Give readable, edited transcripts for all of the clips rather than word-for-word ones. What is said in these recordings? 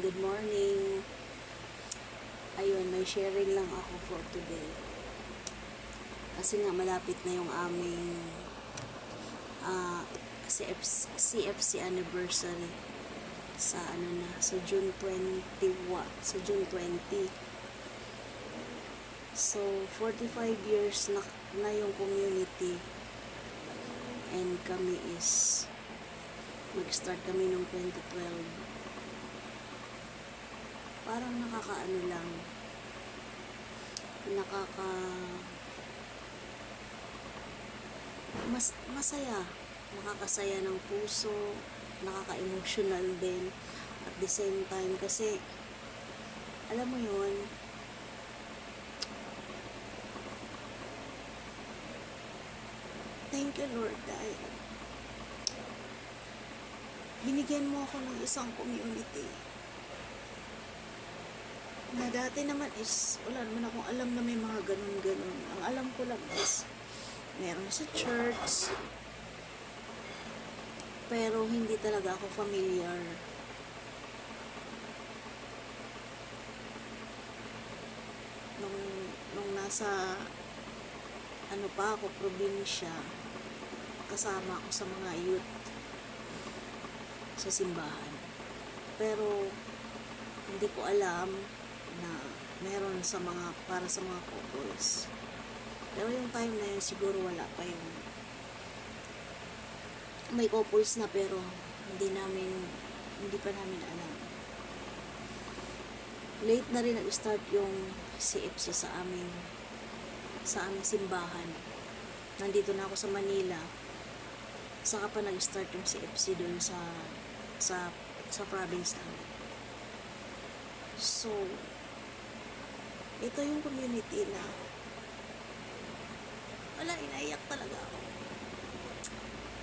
good morning. Ayun, may sharing lang ako for today. Kasi nga malapit na yung aming CFC anniversary sa sa June 21, sa June 20. So 45 years na yung community, and kami is mag-start kami noong 2012. Parang nakakaano lang, masaya, nakakasaya ng puso, nakaka-emotional din at the same time, kasi alam mo yun, thank you Lord, dahil binigyan mo ako ng isang community na dati naman is wala naman akong alam na may mga ganun-ganun. Ang alam ko lang is meron sa church, pero hindi talaga ako familiar. Nung nasa pa ako, probinsya, kasama ako sa mga youth sa simbahan, pero hindi ko alam na meron para sa mga couples. Pero yung time na yun, siguro wala pa yung may couples na, pero hindi pa namin alam. Late na rin nag-start yung CFC sa aming simbahan. Nandito na ako sa Manila, saka pa nag-start yung CFC doon sa province namin. So ito yung community na inaiyak talaga ako.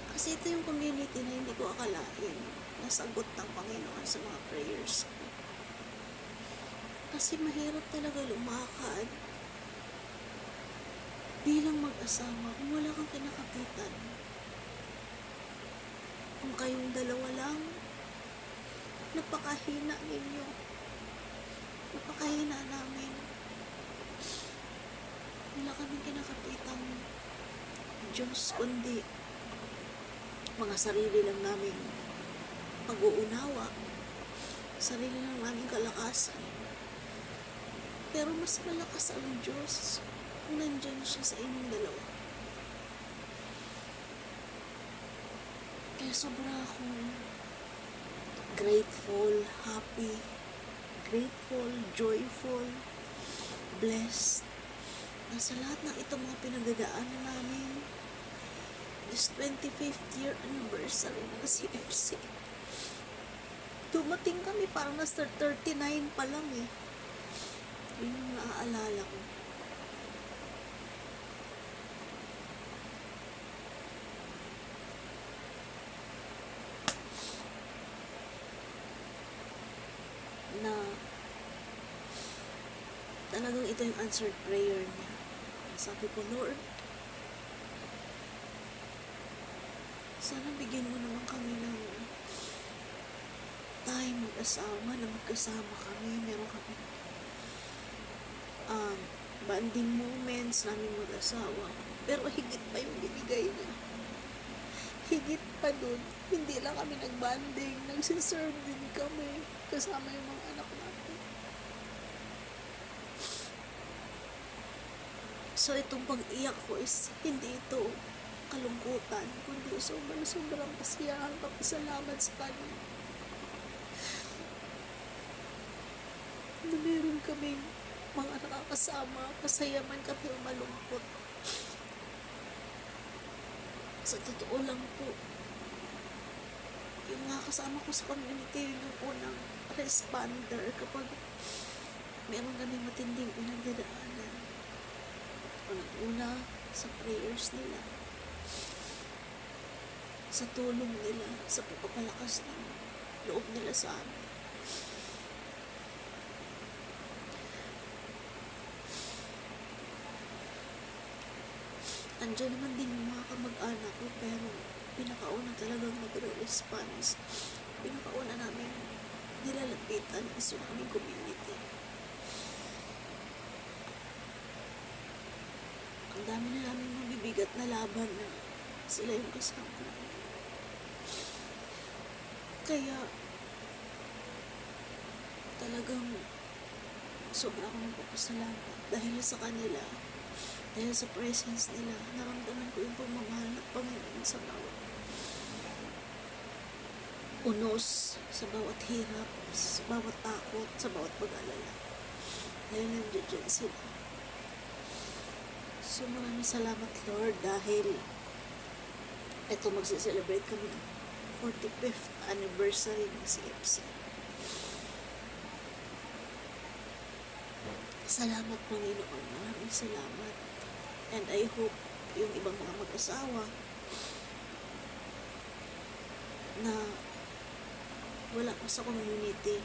Kasi ito yung community na hindi ko akalain nasagot ng Panginoon sa mga prayers ko. Kasi mahirap talaga lumakad bilang mag-asawa kung wala kang kinakapitan. Kung kayong dalawa lang, napakahina ninyo. Napakahina namin. Wala kaming kinakapitang Diyos, kundi mga sarili lang namin pag-uunawa, sarili lang namin kalakasan. Pero mas malakas ang Diyos kung nandyan siya sa inyong dalawa. Kaya sobra akong grateful, happy, joyful, blessed na sa lahat ng itong mga pinagdadaanan namin. This 25th year anniversary ng CFC. Dumating kami parang nasa 39 pa lang eh. Yun yung naaalala ko. Na talagang ito yung answered prayer niya. Sabi ko, Lord, sana bigyan mo naman kami ng time mag-asawa, na magkasama kami, meron kami bonding moments namin mag-asawa. Pero higit pa yung binigay niya. Higit pa dun, hindi lang kami nag-bonding, nagsiserve din kami kasama yung mga anak natin. So itong pag-iyak ko is hindi ito kalungkutan, kundi sobrang kasiyahan, papasalamat sa Kanya na meron kaming mga nakakasama, masaya man kami o malungkot. Sa totoo lang po, yung mga kasama ko sa community, yung unang responder kapag meron kami matinding pinagdadaanan. Una sa prayers nila, sa tulong nila, sa pagpapalakas ng loob nila sa amin. Andiyan naman din yung mga kamag-anak ko, pero pinakauna talagang nagre-response. Pinakauna namin nilalapitan is yung aming community. Ang dami na namin mabibigat na laban na sila yung kasama namin. Kaya talagang sobra akong nagpapasalamat dahil sa kanila, dahil sa presence nila, naramdaman ko yung pagmamahal ng Panginoon sa bawat unos, sa bawat hirap, sa bawat takot, sa bawat pag-alala. Dahil nandiyan sila. So maraming salamat, Lord, dahil ito magse-celebrate kami ng 45th anniversary ng CFC. Salamat, Panginoon. Maraming salamat. And I hope yung ibang mga mag-asawa na wala pa sa community,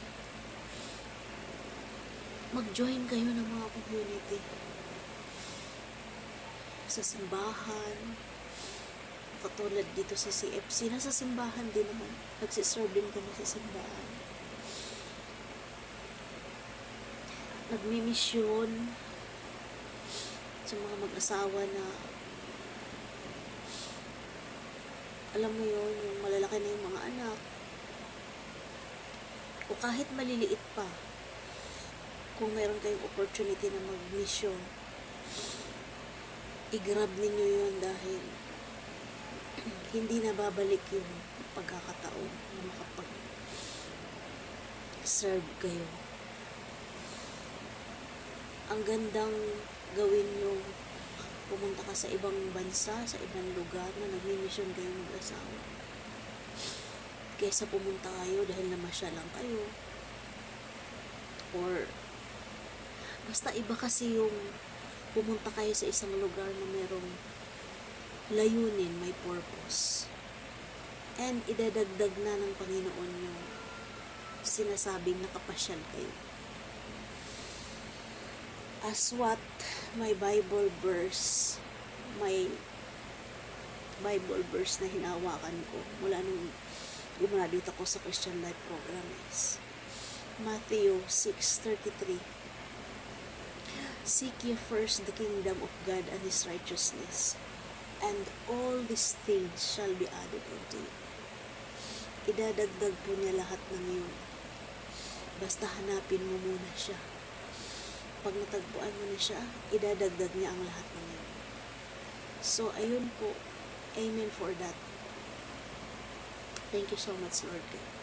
mag-join kayo ng mga community sa simbahan, katulad dito sa CFC. Nasa simbahan din naman, nagsiserve din kami sa simbahan, nagmimisyon sa mga mag-asawa na alam mo yun, yung malalaki na yung mga anak o kahit maliliit pa, kung meron kayong opportunity na mag-mission, i-grab ninyo yun dahil hindi na babalik yung pagkakataon na makapag-serve kayo. Ang gandang gawin yung pumunta ka sa ibang bansa, sa ibang lugar na nag-mission kayo mag-asawa, kaysa pumunta kayo dahil namasya lang kayo, or basta iba kasi yung pumunta kayo sa isang lugar na merong layunin, may purpose, and idadagdag na ng Panginoon yung sinasabing nakapasyal kayo. As what my Bible verse na hinahawakan ko mula nung gumaduit ako sa Christian Life Program is Matthew 6:33. Seek ye first the kingdom of God and His righteousness, and all these things shall be added unto you. Idadagdag po niya lahat ng yun. Basta hanapin mo muna siya. Pag natagpuan mo na siya, idadagdag niya ang lahat ng yun. So, ayun po. Amen for that. Thank you so much, Lord God.